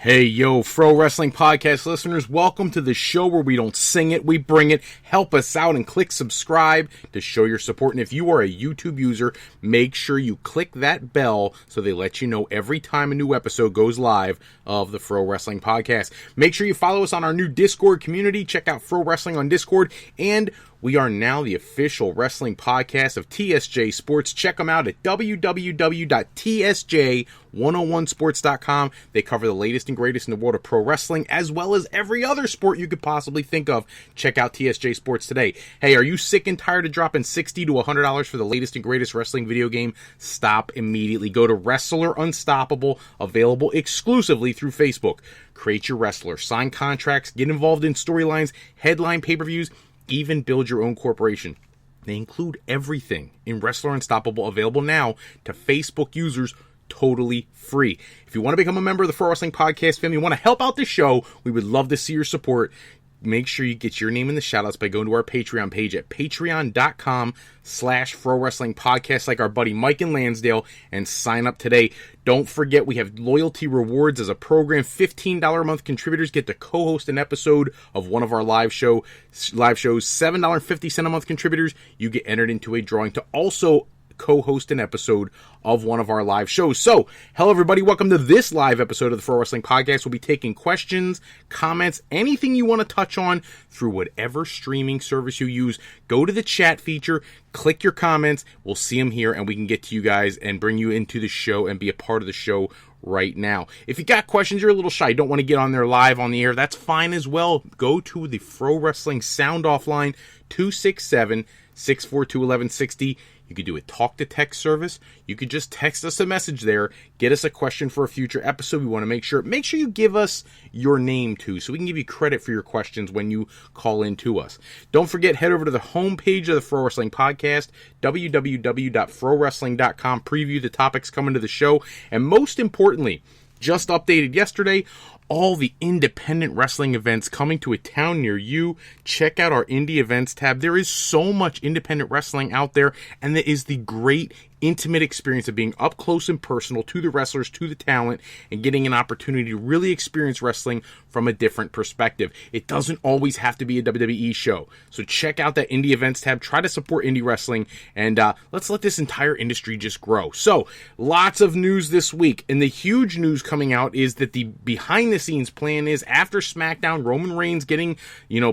Hey, yo, Fro Wrestling Podcast listeners, welcome to the show where we don't sing it, we bring it. Help us out and click subscribe to show your support. And if you are a YouTube user, make sure you click that bell so they let you know every time a new episode goes live of the Fro Wrestling Podcast. Make sure you follow us on our new Discord community. Check out Fro Wrestling on Discord. And we are now the official wrestling podcast of TSJ Sports. Check them out at www.tsj101sports.com. They cover the latest and greatest in the world of pro wrestling, as well as every other sport you could possibly think of. Check out TSJ Sports today. Hey, are you sick and tired of dropping $60 to $100 for the latest and greatest wrestling video game? Stop immediately. Go to Wrestler Unstoppable, available exclusively through Facebook. Create your wrestler, sign contracts, get involved in storylines, headline pay-per-views, even build your own corporation. They include everything in Wrestler Unstoppable, available now to Facebook users, totally free. If you want to become a member of the Fro Wrestling Podcast family, you want to help out the show, we would love to see your support. Make sure you get your name in the shoutouts by going to our Patreon page at patreon.com/Fro Wrestling Podcast, like our buddy Mike in Lansdale, and sign up today. Don't forget, we have loyalty rewards as a program. $15 a month contributors get to co-host an episode of one of our live shows. $7.50 a month contributors, you get entered into a drawing to also co-host an episode of one of our live shows. So, hello everybody, welcome to this live episode of the Fro Wrestling Podcast. We'll be taking questions, comments, anything you want to touch on through whatever streaming service you use. Go to the chat feature, click your comments, we'll see them here, and we can get to you guys and bring you into the show and be a part of the show right now. If you got questions, you're a little shy, don't want to get on there live on the air, that's fine as well. Go to the Fro Wrestling Sound Off line, 267-642-1160. You could do a talk-to-text service. You could just text us a message there. Get us a question for a future episode. We want to make sure you give us your name too, so we can give you credit for your questions when you call in to us. Don't forget, head over to the homepage of the Fro Wrestling Podcast, www.frowrestling.com. Preview the topics coming to the show. And most importantly, just updated yesterday, all the independent wrestling events coming to a town near you. Check out our Indy events tab. There is so much independent wrestling out there, and there is the great intimate experience of being up close and personal to the wrestlers, to the talent, and getting an opportunity to really experience wrestling from a different perspective. It doesn't always have to be a WWE show. So check out that Indie Events tab. Try to support indie wrestling, and let's let this entire industry just grow. So, lots of news this week, and the huge news coming out is that the behind-the-scenes plan is, after SmackDown, Roman Reigns getting,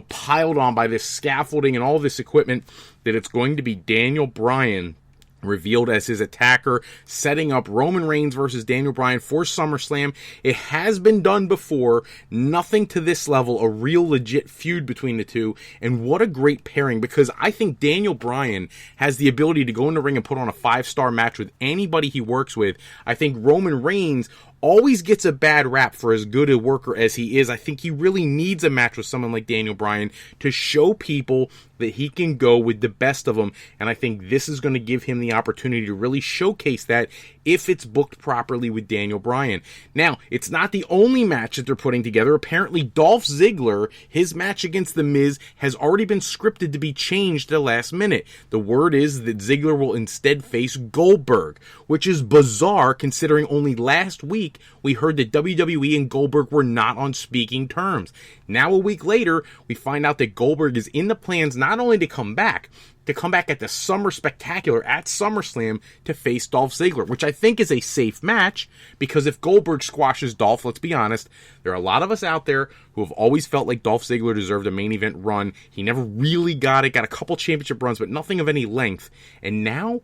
piled on by this scaffolding and all this equipment, that it's going to be Daniel Bryan revealed as his attacker, setting up Roman Reigns versus Daniel Bryan for SummerSlam. It has been done before, nothing to this level, a real legit feud between the two, and what a great pairing, because I think Daniel Bryan has the ability to go in the ring and put on a 5-star match with anybody he works with. I think Roman Reigns always gets a bad rap for as good a worker as he is. I think he really needs a match with someone like Daniel Bryan to show people that he can go with the best of them, and I think this is going to give him the opportunity to really showcase that if it's booked properly with Daniel Bryan. Now, it's not the only match that they're putting together. Apparently, Dolph Ziggler, his match against The Miz, has already been scripted to be changed at the last minute. The word is that Ziggler will instead face Goldberg, which is bizarre considering only last week we heard that WWE and Goldberg were not on speaking terms. Now, a week later, we find out that Goldberg is in the plans not only to come back at the Summer Spectacular at SummerSlam to face Dolph Ziggler, which I think is a safe match, because if Goldberg squashes Dolph, let's be honest, there are a lot of us out there who have always felt like Dolph Ziggler deserved a main event run. He never really got a couple championship runs, but nothing of any length. And now,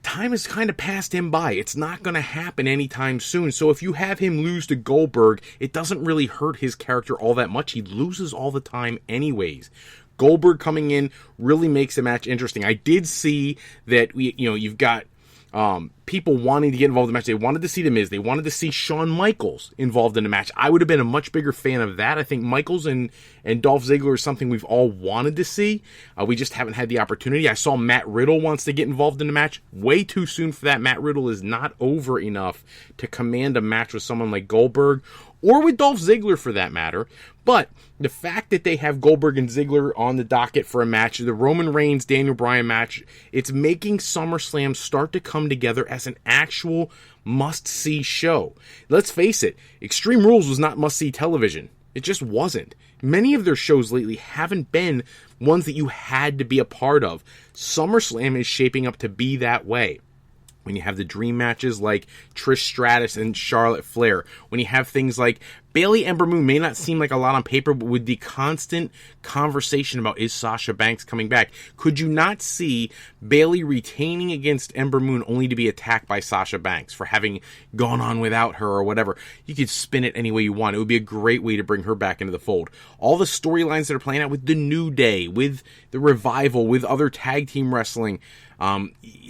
time has kind of passed him by. It's not going to happen anytime soon. So if you have him lose to Goldberg, it doesn't really hurt his character all that much. He loses all the time anyways. Goldberg coming in really makes the match interesting. I did see that you've got people wanting to get involved in the match. They wanted to see The Miz. They wanted to see Shawn Michaels involved in the match. I would have been a much bigger fan of that. I think Michaels and Dolph Ziggler is something we've all wanted to see. We just haven't had the opportunity. I saw Matt Riddle wants to get involved in the match. Way too soon for that. Matt Riddle is not over enough to command a match with someone like Goldberg. or with Dolph Ziggler for that matter. But the fact that they have Goldberg and Ziggler on the docket for a match, the Roman Reigns, Daniel Bryan match, it's making SummerSlam start to come together as an actual must-see show. Let's face it, Extreme Rules was not must-see television. It just wasn't. Many of their shows lately haven't been ones that you had to be a part of. SummerSlam is shaping up to be that way. When you have the dream matches like Trish Stratus and Charlotte Flair, when you have things like Bayley Ember Moon, may not seem like a lot on paper, but with the constant conversation about is Sasha Banks coming back, could you not see Bayley retaining against Ember Moon only to be attacked by Sasha Banks for having gone on without her or whatever? You could spin it any way you want. It would be a great way to bring her back into the fold. All the storylines that are playing out with the New Day, with the Revival, with other tag team wrestling,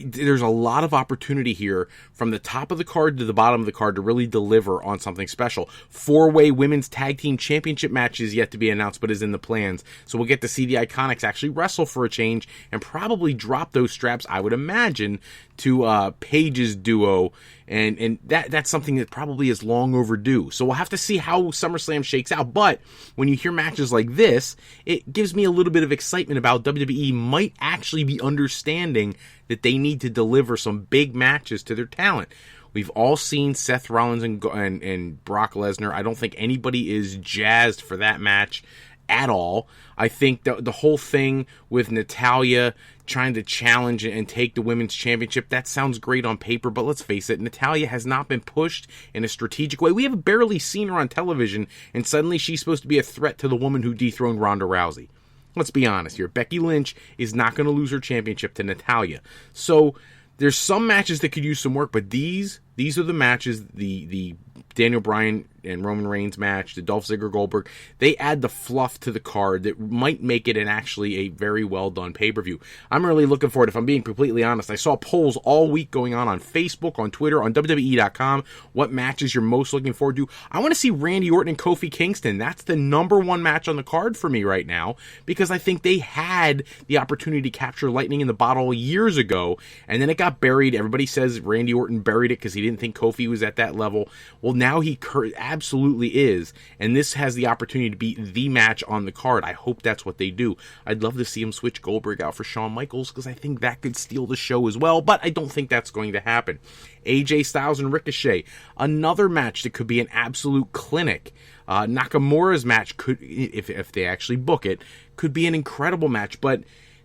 there's a lot of opportunity here from the top of the card to the bottom of the card to really deliver on something special. 4-way women's tag team championship match is yet to be announced, but is in the plans. So we'll get to see the Iconics actually wrestle for a change and probably drop those straps, I would imagine, to Paige's duo. And that's something that probably is long overdue. So we'll have to see how SummerSlam shakes out. But when you hear matches like this, it gives me a little bit of excitement about WWE might actually be understanding that they need to deliver some big matches to their talent. We've all seen Seth Rollins and Brock Lesnar. I don't think anybody is jazzed for that match at all. I think the whole thing with Natalya trying to challenge and take the women's championship, that sounds great on paper, but let's face it, Natalya has not been pushed in a strategic way. We have barely seen her on television, and suddenly she's supposed to be a threat to the woman who dethroned Ronda Rousey. Let's be honest here. Becky Lynch is not going to lose her championship to Natalya. So there's some matches that could use some work, but these are the matches, the Daniel Bryan and Roman Reigns match, the Dolph Ziggler Goldberg, they add the fluff to the card that might make it actually a very well done pay-per-view. I'm really looking forward, if I'm being completely honest. I saw polls all week going on Facebook, on Twitter, on WWE.com, what matches you're most looking forward to. I want to see Randy Orton and Kofi Kingston. That's the number one match on the card for me right now, because I think they had the opportunity to capture lightning in the bottle years ago, and then it got buried. Everybody says Randy Orton buried it because he didn't think Kofi was at that level. Well, now he absolutely is, and this has the opportunity to be the match on the card. I hope that's what they do. I'd love to see him switch Goldberg out for Shawn Michaels, because I think that could steal the show as well, but I don't think that's going to happen. AJ Styles and Ricochet, another match that could be an absolute clinic. Nakamura's match could, if they actually book it, could be an incredible match, but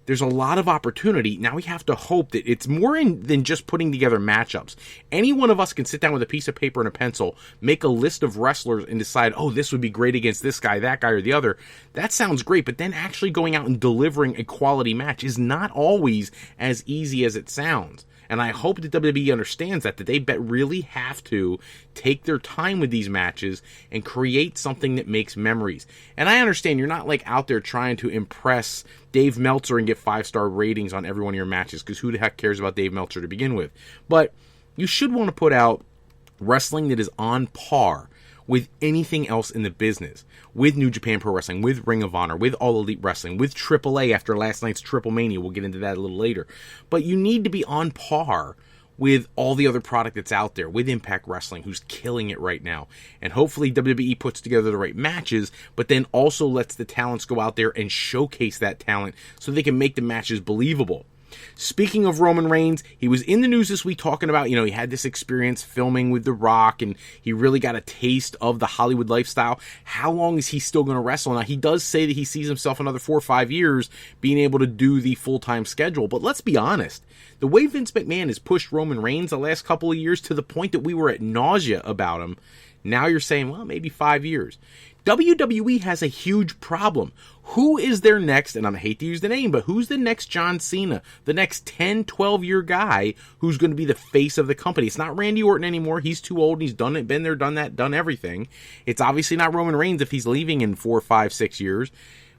there's a lot of opportunity. Now we have to hope that it's more than just putting together matchups. Any one of us can sit down with a piece of paper and a pencil, make a list of wrestlers, and decide, oh, this would be great against this guy, that guy, or the other. That sounds great, but then actually going out and delivering a quality match is not always as easy as it sounds. And I hope that WWE understands that they really have to take their time with these matches and create something that makes memories. And I understand you're not like out there trying to impress Dave Meltzer and get 5-star ratings on every one of your matches, because who the heck cares about Dave Meltzer to begin with? But you should want to put out wrestling that is on par with anything else in the business, with New Japan Pro Wrestling, with Ring of Honor, with All Elite Wrestling, with AAA after last night's Triple Mania. We'll get into that a little later. But you need to be on par with all the other product that's out there, with Impact Wrestling, who's killing it right now. And hopefully WWE puts together the right matches, but then also lets the talents go out there and showcase that talent so they can make the matches believable. Speaking of Roman Reigns, he was in the news this week talking about, he had this experience filming with The Rock, and he really got a taste of the Hollywood lifestyle. How long is he still going to wrestle? Now, he does say that he sees himself another 4 or 5 years being able to do the full-time schedule, but let's be honest. The way Vince McMahon has pushed Roman Reigns the last couple of years to the point that we were at nausea about him, now you're saying, well, maybe 5 years. WWE has a huge problem. Who is their next, and I hate to use the name, but who's the next John Cena? The next 10, 12-year guy who's going to be the face of the company? It's not Randy Orton anymore. He's too old. He's done it, been there, done that, done everything. It's obviously not Roman Reigns if he's leaving in 4, 5, 6 years.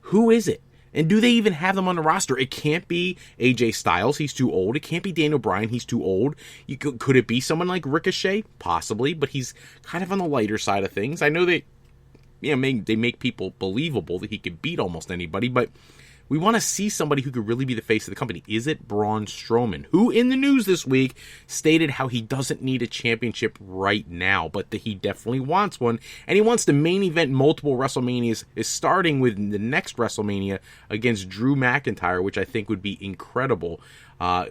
Who is it? And do they even have them on the roster? It can't be AJ Styles. He's too old. It can't be Daniel Bryan. He's too old. Could it be someone like Ricochet? Possibly, but he's kind of on the lighter side of things. I know that they make people believable that he could beat almost anybody, but We want to see somebody who could really be the face of the company. Is it Braun Strowman, who in the news this week stated how he doesn't need a championship right now, but that he definitely wants one, and he wants to main event multiple WrestleManias, is starting with the next WrestleMania against Drew McIntyre, which I think would be incredible.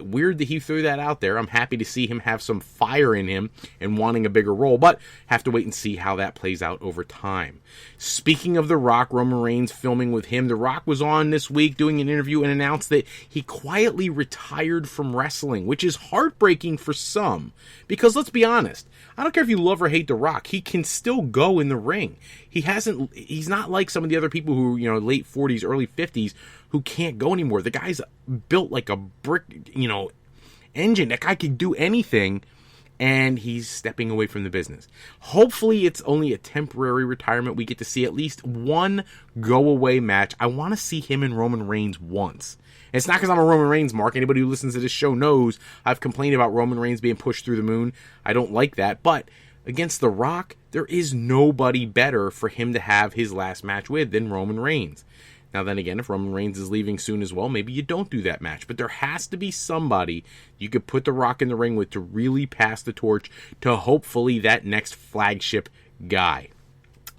Weird that he threw that out there. I'm happy to see him have some fire in him and wanting a bigger role, but have to wait and see how that plays out over time. Speaking of The Rock, Roman Reigns filming with him, The Rock was on this week doing an interview and announced that he quietly retired from wrestling, which is heartbreaking for some, because let's be honest, I don't care if you love or hate The Rock, he can still go in the ring. He's not like some of the other people who, late 40s, early 50s, who can't go anymore. The guy's built like a brick, engine. That guy can do anything, and he's stepping away from the business. Hopefully it's only a temporary retirement. We get to see at least one go-away match. I want to see him and Roman Reigns once. And it's not because I'm a Roman Reigns mark. Anybody who listens to this show knows I've complained about Roman Reigns being pushed through the moon. I don't like that. But against The Rock, there is nobody better for him to have his last match with than Roman Reigns. Now then again, if Roman Reigns is leaving soon as well, maybe you don't do that match. But there has to be somebody you could put The Rock in the ring with to really pass the torch to hopefully that next flagship guy.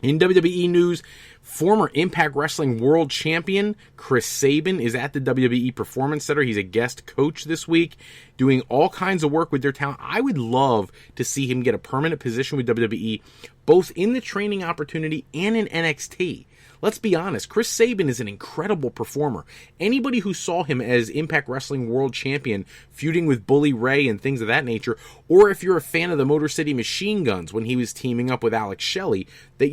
In WWE news, former Impact Wrestling World Champion Chris Sabin is at the WWE Performance Center. He's a guest coach this week, doing all kinds of work with their talent. I would love to see him get a permanent position with WWE, both in the training opportunity and in NXT. Let's be honest, Chris Sabin is an incredible performer. Anybody who saw him as Impact Wrestling World Champion, feuding with Bully Ray and things of that nature, or if you're a fan of the Motor City Machine Guns when he was teaming up with Alex Shelley, that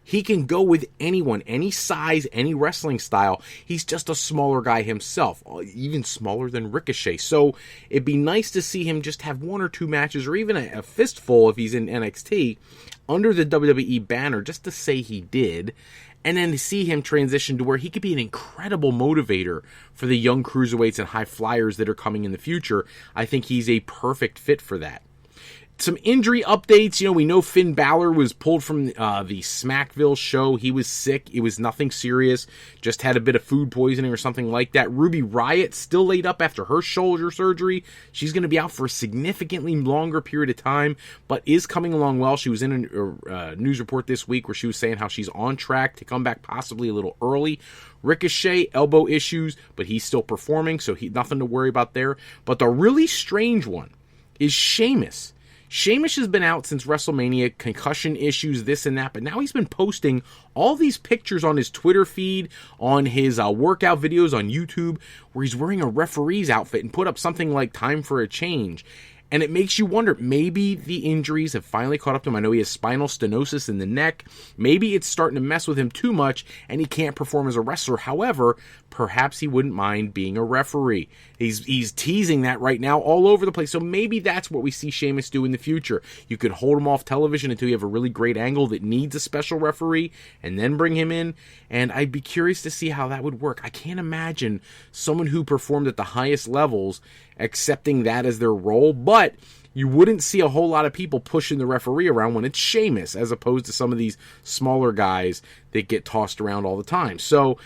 he can go with anyone, any size, any wrestling style. He's just a smaller guy himself, even smaller than Ricochet. So it'd be nice to see him just have one or two matches, or even a fistful if he's in NXT, under the WWE banner, just to say he did. And then to see him transition to where he could be an incredible motivator for the young cruiserweights and high flyers that are coming in the future. I think he's a perfect fit for that. Some injury updates. We know Finn Balor was pulled from the Smackville show. He was sick. It was nothing serious. Just had a bit of food poisoning or something like that. Ruby Riott still laid up after her shoulder surgery. She's going to be out for a significantly longer period of time, but is coming along well. She was in a news report this week where she was saying how she's on track to come back possibly a little early. Ricochet, elbow issues, but he's still performing, so nothing to worry about there. But the really strange one is Sheamus. Sheamus has been out since WrestleMania, concussion issues, this and that, but now he's been posting all these pictures on his Twitter feed, on his workout videos on YouTube, where he's wearing a referee's outfit and put up something like "Time for a Change." And it makes you wonder, maybe the injuries have finally caught up to him. I know he has spinal stenosis in the neck. Maybe it's starting to mess with him too much and he can't perform as a wrestler. However, perhaps he wouldn't mind being a referee. He's teasing that right now all over the place. So maybe that's what we see Sheamus do in the future. You could hold him off television until you have a really great angle that needs a special referee and then bring him in. And I'd be curious to see how that would work. I can't imagine someone who performed at the highest levels accepting that as their role, but you wouldn't see a whole lot of people pushing the referee around when it's Sheamus, as opposed to some of these smaller guys that get tossed around all the time. So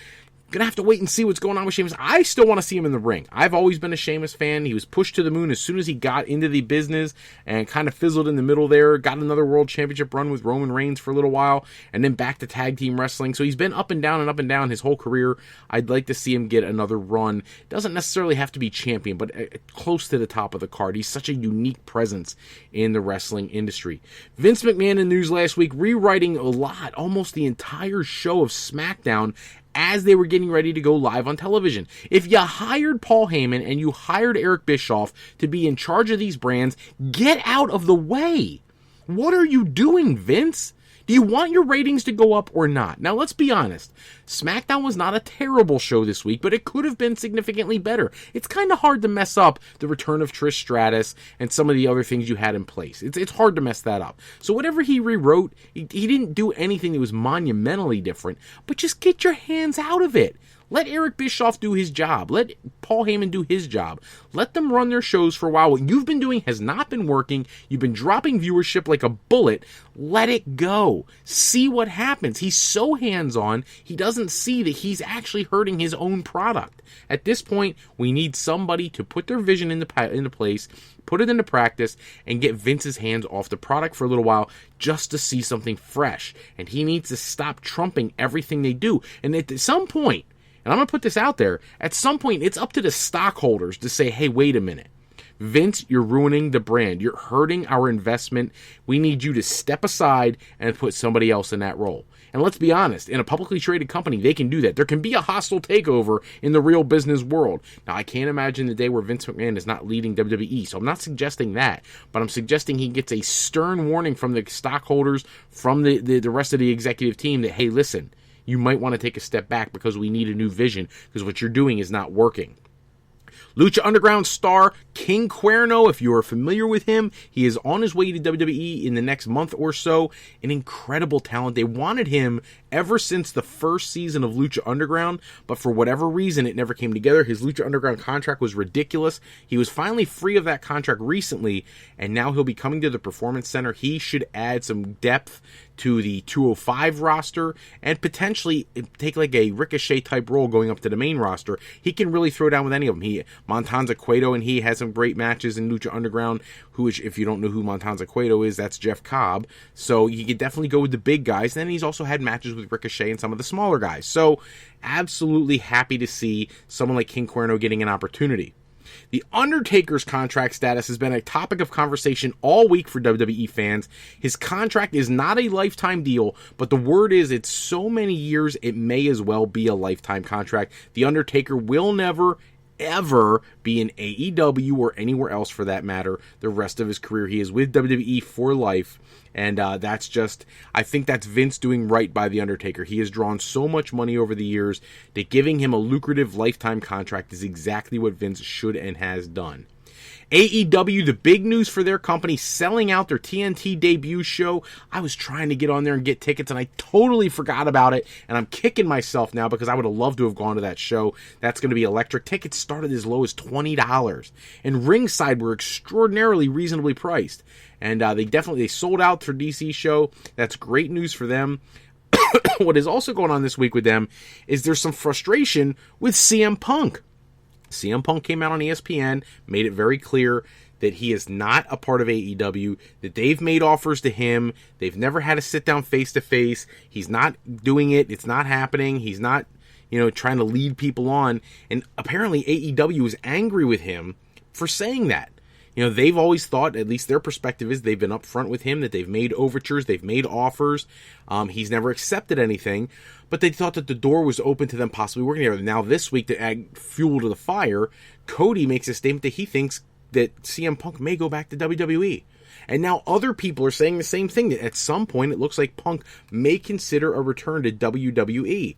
gonna have to wait and see what's going on with Sheamus. I still want to see him in the ring. I've always been a Sheamus fan. He was pushed to the moon as soon as he got into the business and kind of fizzled in the middle there. Got another world championship run with Roman Reigns for a little while, and then back to tag team wrestling. So he's been up and down his whole career. I'd like to see him get another run. Doesn't necessarily have to be champion, but close to the top of the card. He's such a unique presence in the wrestling industry. Vince McMahon in news last week, rewriting almost the entire show of SmackDown as they were getting ready to go live on television. If you hired Paul Heyman and you hired Eric Bischoff to be in charge of these brands, get out of the way. What are you doing, Vince? Do you want your ratings to go up or not? Now, let's be honest. SmackDown was not a terrible show this week, but it could have been significantly better. It's kind of hard to mess up the return of Trish Stratus and some of the other things you had in place. It's hard to mess that up. So whatever he rewrote, he didn't do anything that was monumentally different, but just get your hands out of it. Let Eric Bischoff do his job. Let Paul Heyman do his job. Let them run their shows for a while. What you've been doing has not been working. You've been dropping viewership like a bullet. Let it go. See what happens. He's so hands-on, he doesn't see that he's actually hurting his own product. At this point, we need somebody to put their vision into place, put it into practice, and get Vince's hands off the product for a little while just to see something fresh. And he needs to stop trumping everything they do. And at some point, and I'm going to put this out there, at some point, it's up to the stockholders to say, hey, wait a minute. Vince, you're ruining the brand. You're hurting our investment. We need you to step aside and put somebody else in that role. And let's be honest, in a publicly traded company, they can do that. There can be a hostile takeover in the real business world. Now, I can't imagine the day where Vince McMahon is not leading WWE, so I'm not suggesting that, but I'm suggesting he gets a stern warning from the stockholders, from the rest of the executive team that, hey, listen, you might want to take a step back because we need a new vision because what you're doing is not working. Lucha Underground star King Cuerno, if you are familiar with him, he is on his way to WWE in the next month or so. An incredible talent. They wanted him ever since the first season of Lucha Underground, but for whatever reason, it never came together. His Lucha Underground contract was ridiculous. He was finally free of that contract recently, and now he'll be coming to the Performance Center. He should add some depth to the 205 roster and potentially take like a Ricochet type role going up to the main roster. He can really throw down with any of them. Montanza Cueto and he has some great matches in Lucha Underground, who, if you don't know who Montanza Cueto is, that's Jeff Cobb. So he could definitely go with the big guys. Then he's also had matches with Ricochet and some of the smaller guys. So absolutely happy to see someone like King Cuerno getting an opportunity. The Undertaker's contract status has been a topic of conversation all week for WWE fans. His contract is not a lifetime deal, but the word is it's so many years it may as well be a lifetime contract. The Undertaker will never, ever be in AEW or anywhere else for that matter the rest of his career. He is with WWE for life. And that's just, I think that's Vince doing right by The Undertaker. He has drawn so much money over the years that giving him a lucrative lifetime contract is exactly what Vince should and has done. AEW, the big news for their company, selling out their TNT debut show. I was trying to get on there and get tickets, and I totally forgot about it, and I'm kicking myself now because I would have loved to have gone to that show. That's going to be electric. Tickets started as low as $20, and ringside were extraordinarily reasonably priced. And they sold out their DC show. That's great news for them. What is also going on this week with them is there's some frustration with CM Punk. CM Punk came out on ESPN, made it very clear that he is not a part of AEW, that they've made offers to him. They've never had a sit-down face-to-face. He's not doing it. It's not happening. He's not, trying to lead people on. And apparently AEW is angry with him for saying that. They've always thought, at least their perspective is, they've been upfront with him, that they've made overtures, they've made offers. He's never accepted anything, but they thought that the door was open to them possibly working together. Now this week, to add fuel to the fire, Cody makes a statement that he thinks that CM Punk may go back to WWE. And now other people are saying the same thing, that at some point it looks like Punk may consider a return to WWE.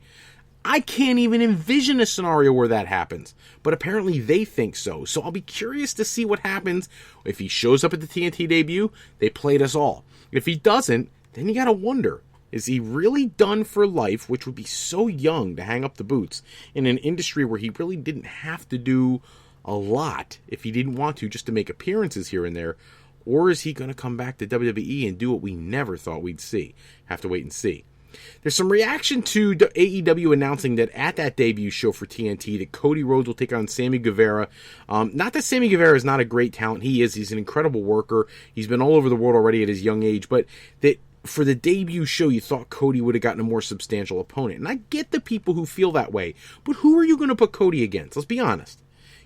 I can't even envision a scenario where that happens, but apparently they think so. So I'll be curious to see what happens if he shows up at the TNT debut. They played us all. If he doesn't, then you got to wonder, is he really done for life, which would be so young to hang up the boots in an industry where he really didn't have to do a lot if he didn't want to, just to make appearances here and there? Or is he going to come back to WWE and do what we never thought we'd see? Have to wait and see. There's some reaction to AEW announcing that at that debut show for TNT that Cody Rhodes will take on Sammy Guevara. Not that Sammy Guevara is not a great talent. He is. He's an incredible worker. He's been all over the world already at his young age. But that for the debut show, you thought Cody would have gotten a more substantial opponent. And I get the people who feel that way. But who are you going to put Cody against? Let's be honest.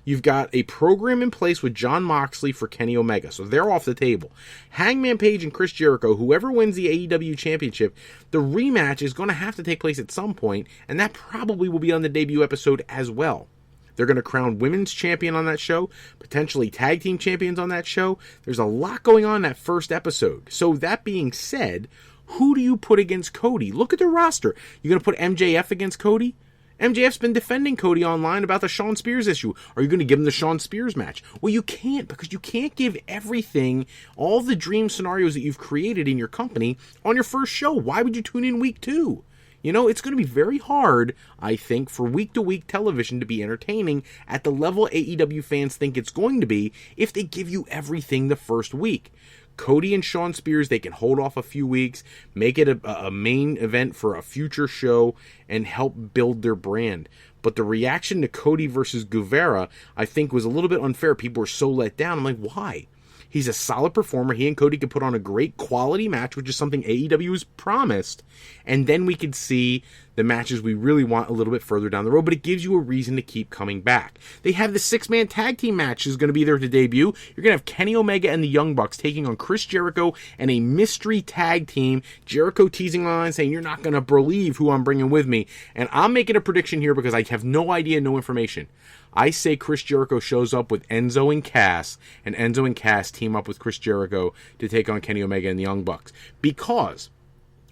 You've got a program in place with Jon Moxley for Kenny Omega, so they're off the table. Hangman Page and Chris Jericho, whoever wins the AEW championship, the rematch is going to have to take place at some point, and that probably will be on the debut episode as well. They're going to crown women's champion on that show, potentially tag team champions on that show. There's a lot going on in that first episode. So that being said, who do you put against Cody? Look at the roster. You're going to put MJF against Cody? MJF's been defending Cody online about the Shawn Spears issue. Are you going to give him the Shawn Spears match? Well, you can't, because you can't give everything, all the dream scenarios that you've created in your company on your first show. Why would you tune in week 2? It's going to be very hard, I think, for week-to-week television to be entertaining at the level AEW fans think it's going to be if they give you everything the first week. Cody and Shawn Spears, they can hold off a few weeks, make it a main event for a future show, and help build their brand. But the reaction to Cody versus Guevara, I think, was a little bit unfair. People were so let down. I'm like, why? He's a solid performer. He and Cody could put on a great quality match, which is something AEW has promised. And then we could see the matches we really want a little bit further down the road. But it gives you a reason to keep coming back. They have the 6-man tag team match is going to be there to debut. You're going to have Kenny Omega and the Young Bucks taking on Chris Jericho and a mystery tag team. Jericho teasing on saying, you're not going to believe who I'm bringing with me. And I'm making a prediction here because I have no idea, no information. I say Chris Jericho shows up with Enzo and Cass, and Enzo and Cass team up with Chris Jericho to take on Kenny Omega and the Young Bucks. Because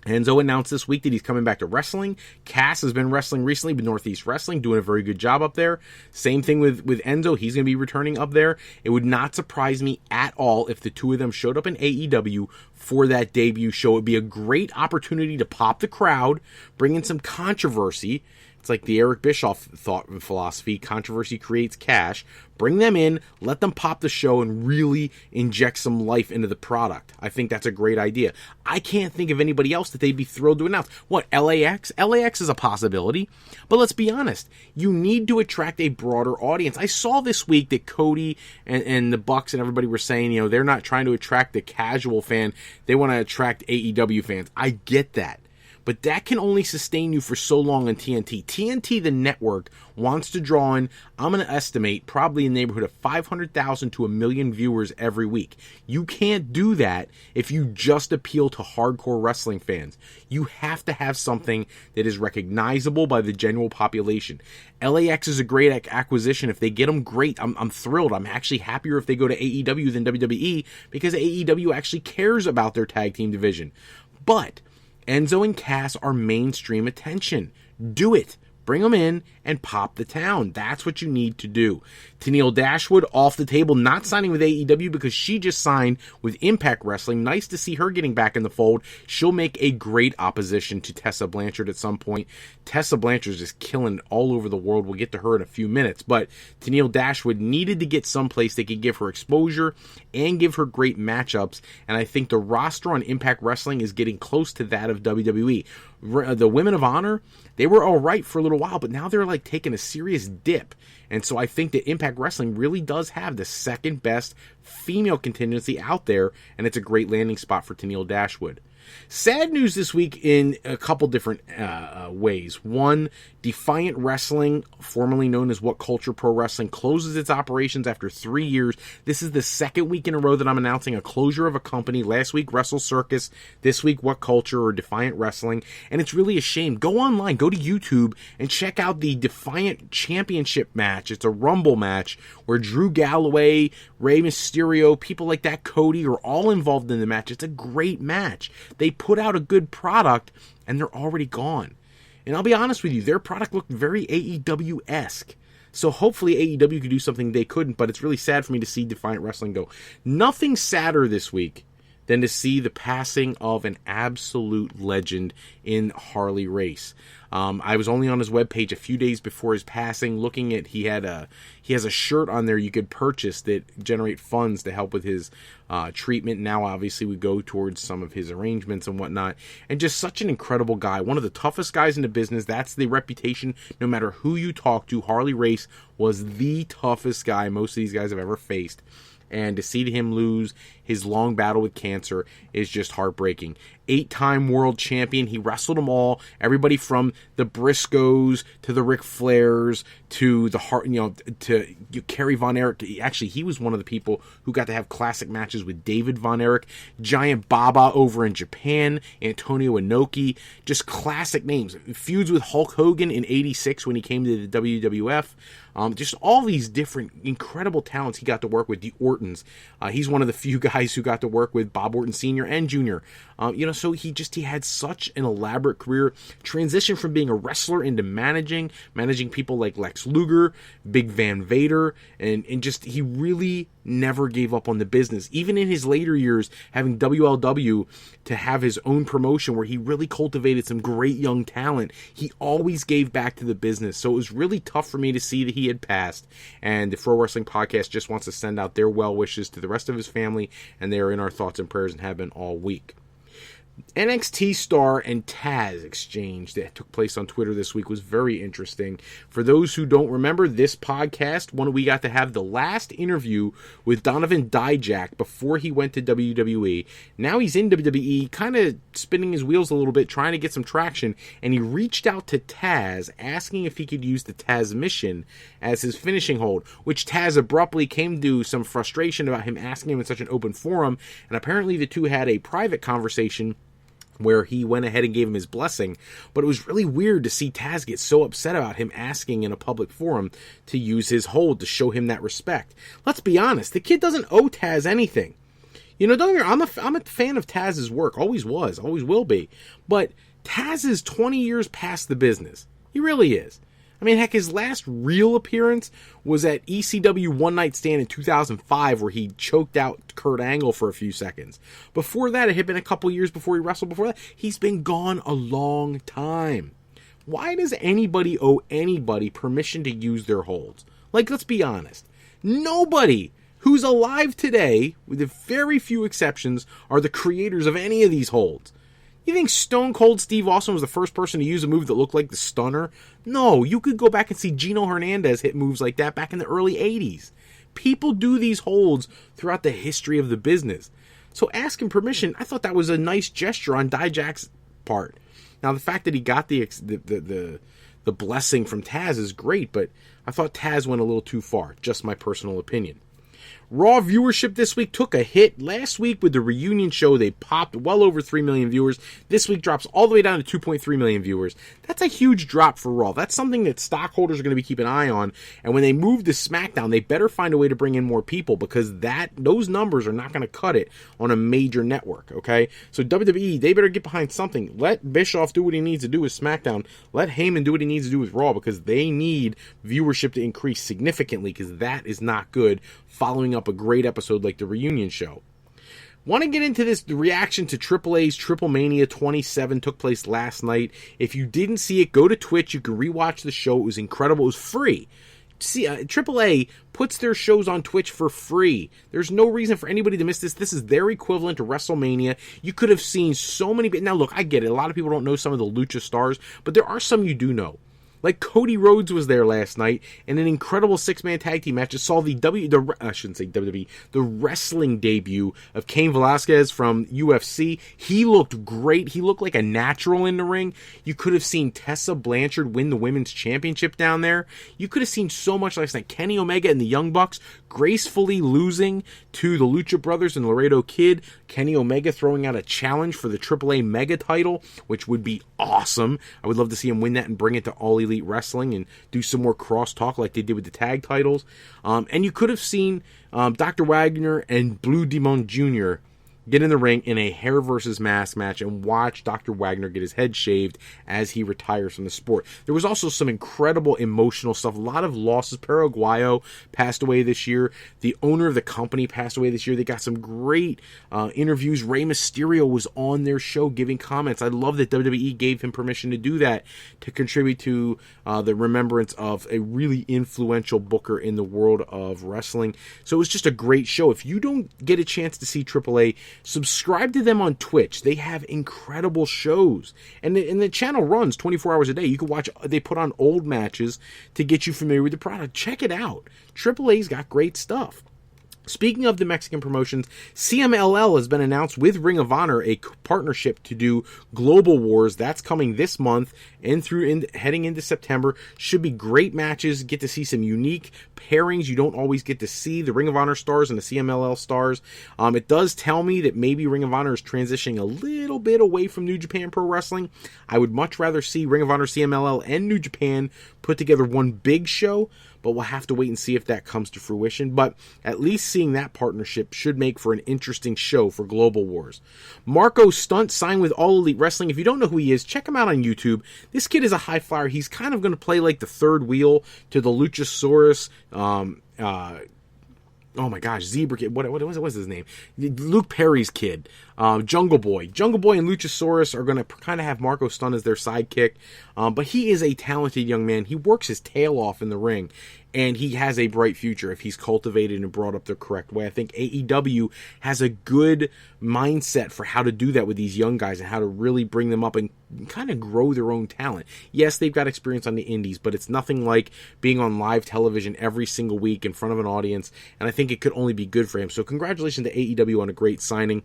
Enzo announced this week that he's coming back to wrestling. Cass has been wrestling recently with Northeast Wrestling, doing a very good job up there. Same thing with Enzo. He's going to be returning up there. It would not surprise me at all if the two of them showed up in AEW for that debut show. It would be a great opportunity to pop the crowd, bring in some controversy. It's like the Eric Bischoff thought philosophy. Controversy creates cash. Bring them in, let them pop the show, and really inject some life into the product. I think that's a great idea. I can't think of anybody else that they'd be thrilled to announce. What, LAX? LAX is a possibility. But let's be honest. You need to attract a broader audience. I saw this week that Cody and the Bucks and everybody were saying, they're not trying to attract the casual fan. They want to attract AEW fans. I get that. But that can only sustain you for so long on TNT. TNT, the network, wants to draw in, I'm going to estimate, probably in the neighborhood of 500,000 to 1 million viewers every week. You can't do that if you just appeal to hardcore wrestling fans. You have to have something that is recognizable by the general population. LAX is a great acquisition. If they get them, great. I'm thrilled. I'm actually happier if they go to AEW than WWE because AEW actually cares about their tag team division. But Enzo and Cass are mainstream attention. Do it. Bring them in and pop the town. That's what you need to do. Tennille Dashwood off the table, not signing with AEW because she just signed with Impact Wrestling. Nice to see her getting back in the fold. She'll make a great opposition to Tessa Blanchard at some point. Tessa Blanchard's just killing all over the world. We'll get to her in a few minutes. But Tennille Dashwood needed to get someplace that could give her exposure and give her great matchups. And I think the roster on Impact Wrestling is getting close to that of WWE. The Women of Honor, they were all right for a little while, but now they're like taking a serious dip. And so I think that Impact Wrestling really does have the second best female contingency out there, and it's a great landing spot for Tennille Dashwood. Sad news this week in a couple different ways. One, Defiant Wrestling, formerly known as What Culture Pro Wrestling, closes its operations after 3 years. This is the second week in a row that I'm announcing a closure of a company. Last week, Wrestle Circus. This week, What Culture or Defiant Wrestling. And it's really a shame. Go online, go to YouTube, and check out the Defiant Championship match. It's a Rumble match where Drew Galloway, Rey Mysterio, people like that, Cody, are all involved in the match. It's a great match. They put out a good product, and they're already gone. And I'll be honest with you, their product looked very AEW-esque. So hopefully AEW could do something they couldn't, but it's really sad for me to see Defiant Wrestling go. Nothing sadder this week than to see the passing of an absolute legend in Harley Race. I was only on his webpage a few days before his passing, looking at he has a shirt on there you could purchase that generate funds to help with his treatment. Now, obviously, we go towards some of his arrangements and whatnot. And just such an incredible guy, one of the toughest guys in the business. That's the reputation. No matter who you talk to, Harley Race was the toughest guy most of these guys have ever faced. And to see him lose his long battle with cancer is just heartbreaking. 8-time world champion. He wrestled them all. Everybody from the Briscoes to the Ric Flairs to the to Kerry Von Erich. Actually, he was one of the people who got to have classic matches with David Von Erich, Giant Baba over in Japan, Antonio Inoki. Just classic names. Feuds with Hulk Hogan in '86 when he came to the WWF. Just all these different incredible talents he got to work with. The Ortons. He's one of the few guys who got to work with Bob Orton Sr. and Jr. so he had such an elaborate career, transition from being a wrestler into managing people like Lex Luger, Big Van Vader, and just he really never gave up on the business. Even in his later years, having WLW to have his own promotion where he really cultivated some great young talent, he always gave back to the business. So it was really tough for me to see that he had passed, and the Pro Wrestling Podcast just wants to send out their well wishes to the rest of his family, and they are in our thoughts and prayers and have been all week. NXT star and Taz exchange that took place on Twitter this week was very interesting. For those who don't remember this podcast, we got to have the last interview with Donovan Dijak before he went to WWE. Now he's in WWE, kind of spinning his wheels a little bit, trying to get some traction, and he reached out to Taz asking if he could use the Taz mission as his finishing hold, which Taz abruptly came to some frustration about him asking him in such an open forum, and apparently the two had a private conversation where he went ahead and gave him his blessing. But it was really weird to see Taz get so upset about him asking in a public forum to use his hold to show him that respect. Let's be honest, the kid doesn't owe Taz anything. Don't get me wrong, I'm a fan of Taz's work, always was, always will be. But Taz is 20 years past the business. He really is. I mean, heck, his last real appearance was at ECW One Night Stand in 2005, where he choked out Kurt Angle for a few seconds. Before that, it had been a couple years before he wrestled. Before that, he's been gone a long time. Why does anybody owe anybody permission to use their holds? Like, let's be honest. Nobody who's alive today, with very few exceptions, are the creators of any of these holds. You think Stone Cold Steve Austin was the first person to use a move that looked like the Stunner? No, you could go back and see Gino Hernandez hit moves like that back in the early 80s. People do these holds throughout the history of the business. So asking permission, I thought that was a nice gesture on Dijak's part. Now, the fact that he got the blessing from Taz is great, but I thought Taz went a little too far. Just my personal opinion. Raw viewership this week took a hit. Last week with the reunion show, they popped well over 3 million viewers. This week drops all the way down to 2.3 million viewers. That's a huge drop for Raw. That's something that stockholders are going to be keeping an eye on. And when they move to SmackDown, they better find a way to bring in more people, because those numbers are not going to cut it on a major network, okay? So WWE, they better get behind something. Let Bischoff do what he needs to do with SmackDown. Let Heyman do what he needs to do with Raw, because they need viewership to increase significantly, because that is not good following up a great episode like the reunion show. Want to get into this, the reaction to AAA's Triple Mania XXVII took place last night. If you didn't see it, go to Twitch. You can rewatch the show. It was incredible. It was free. See, AAA puts their shows on Twitch for free. There's no reason for anybody to miss this. This is their equivalent to WrestleMania. You could have seen so many. Now, look, I get it. A lot of people don't know some of the Lucha stars, but there are some you do know. Like Cody Rhodes was there last night in an incredible 6-man tag team match. I saw the wrestling debut of Cain Velasquez from UFC. He looked great. He looked like a natural in the ring. You could have seen Tessa Blanchard win the women's championship down there. You could have seen so much last night. Kenny Omega and the Young Bucks gracefully losing to the Lucha Brothers and Laredo Kid. Kenny Omega throwing out a challenge for the AAA Mega title, which would be awesome. I would love to see him win that and bring it to All Elite Wrestling and do some more crosstalk like they did with the tag titles. And you could have seen Dr. Wagner and Blue Demon Jr. get in the ring in a hair versus mask match and watch Dr. Wagner get his head shaved as he retires from the sport. There was also some incredible emotional stuff, a lot of losses. Perro Aguayo passed away this year. The owner of the company passed away this year. They got some great interviews. Rey Mysterio was on their show giving comments. I love that WWE gave him permission to do that, to contribute to the remembrance of a really influential booker in the world of wrestling. So it was just a great show. If you don't get a chance to see AAA, subscribe to them on Twitch. They have incredible shows. And the channel runs 24 hours a day. You can watch, they put on old matches to get you familiar with the product. Check it out. AAA's got great stuff. Speaking of the Mexican promotions, CMLL has been announced with Ring of Honor, a partnership to do Global Wars. That's coming this month and heading into September. Should be great matches. Get to see some unique pairings you don't always get to see. The Ring of Honor stars and the CMLL stars. It does tell me that maybe Ring of Honor is transitioning a little bit away from New Japan Pro Wrestling. I would much rather see Ring of Honor, CMLL, and New Japan put together one big show. but we'll have to wait and see if that comes to fruition. But at least seeing that partnership should make for an interesting show for Global Wars. Marco Stunt signed with All Elite Wrestling. If you don't know who he is, check him out on YouTube. This kid is a high flyer. He's kind of going to play like the third wheel to the Luchasaurus, oh my gosh, Zebra Kid. What was his name? Luke Perry's kid. Jungle Boy. Jungle Boy and Luchasaurus are going to kind of have Marco Stunt as their sidekick. But he is a talented young man. He works his tail off in the ring. And he has a bright future if he's cultivated and brought up the correct way. I think AEW has a good mindset for how to do that with these young guys and how to really bring them up and kind of grow their own talent. Yes, they've got experience on the indies, but it's nothing like being on live television every single week in front of an audience, and I think it could only be good for him. So congratulations to AEW on a great signing.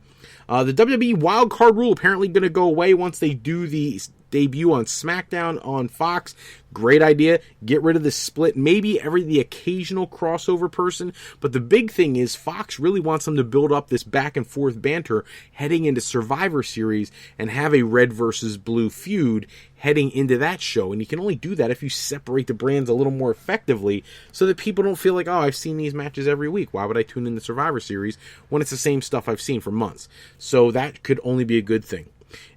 The WWE wildcard rule apparently going to go away once they do the debut on SmackDown on Fox. Great idea. Get rid of the split. Maybe the occasional crossover person. But the big thing is Fox really wants them to build up this back and forth banter heading into Survivor Series and have a red versus blue feud heading into that show. And you can only do that if you separate the brands a little more effectively so that people don't feel like, oh, I've seen these matches every week. Why would I tune in to Survivor Series when it's the same stuff I've seen for months? So that could only be a good thing.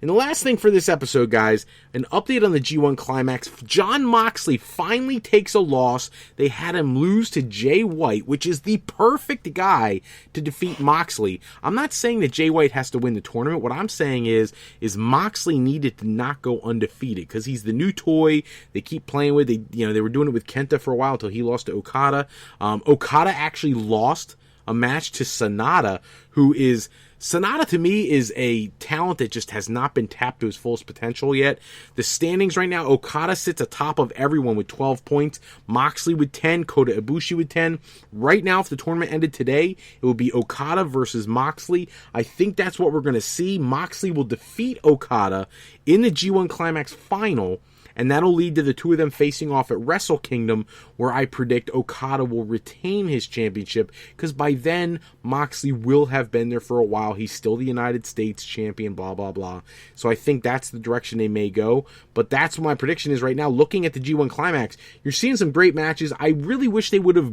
And the last thing for this episode, guys, an update on the G1 Climax. Jon Moxley finally takes a loss. They had him lose to Jay White, which is the perfect guy to defeat Moxley. I'm not saying that Jay White has to win the tournament. What I'm saying is Moxley needed to not go undefeated because he's the new toy they keep playing with. They were doing it with Kenta for a while until he lost to Okada. Okada actually lost a match to Sonata, Sonata, to me, is a talent that just has not been tapped to his fullest potential yet. The standings right now, Okada sits atop of everyone with 12 points. Moxley with 10. Kota Ibushi with 10. Right now, if the tournament ended today, it would be Okada versus Moxley. I think that's what we're going to see. Moxley will defeat Okada in the G1 Climax final, and that'll lead to the two of them facing off at Wrestle Kingdom, where I predict Okada will retain his championship, because by then, Moxley will have been there for a while. He's still the United States champion, blah, blah, blah. So I think that's the direction they may go, but that's what my prediction is right now. Looking at the G1 Climax, you're seeing some great matches. I really wish they would have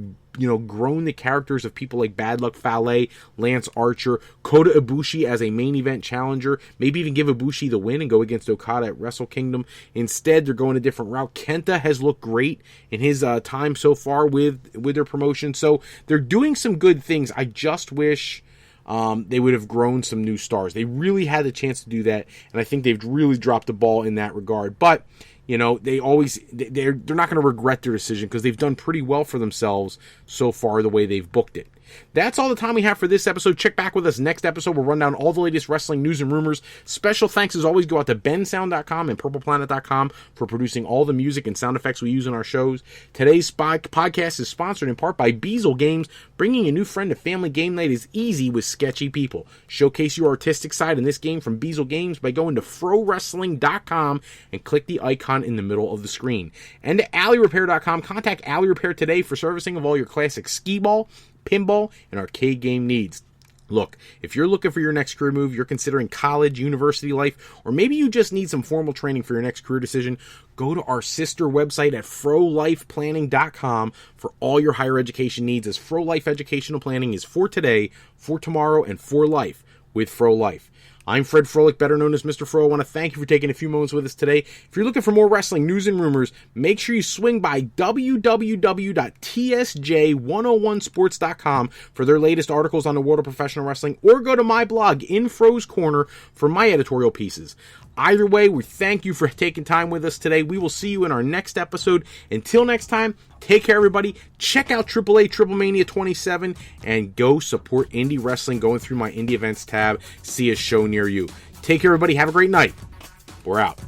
grown the characters of people like Bad Luck Fale, Lance Archer, Kota Ibushi as a main event challenger, maybe even give Ibushi the win and go against Okada at Wrestle Kingdom. Instead, they're going a different route. Kenta has looked great in his time so far with their promotion, so they're doing some good things. I just wish they would have grown some new stars. They really had the chance to do that, and I think they've really dropped the ball in that regard. But they're not going to regret their decision because they've done pretty well for themselves so far the way they've booked it. That's all the time we have for this episode. Check back with us next episode. We'll run down all the latest wrestling news and rumors. Special thanks as always go out to bensound.com and purpleplanet.com for producing all the music and sound effects we use in our shows. Today's podcast is sponsored in part by Beazle Games. Bringing a new friend to family game night is easy with sketchy people. Showcase your artistic side in this game from Beazle Games by going to frowrestling.com and click the icon in the middle of the screen. And to alleyrepair.com. Contact Alley Repair today for servicing of all your classic skee-ball, pinball, and arcade game needs. Look, if you're looking for your next career move, you're considering college, university life, or maybe you just need some formal training for your next career decision, go to our sister website at frolifeplanning.com for all your higher education needs, as Fro Life Educational Planning is for today, for tomorrow, and for life with Fro Life. I'm Fred Froelich, better known as Mr. Fro. I want to thank you for taking a few moments with us today. If you're looking for more wrestling news and rumors, make sure you swing by www.tsj101sports.com for their latest articles on the world of professional wrestling, or go to my blog, In Fro's Corner, for my editorial pieces. Either way, we thank you for taking time with us today. We will see you in our next episode. Until next time, take care, everybody. Check out AAA Triple Mania XXVII and go support indie wrestling going through my indie events tab. See a show near you. Take care, everybody. Have a great night. We're out.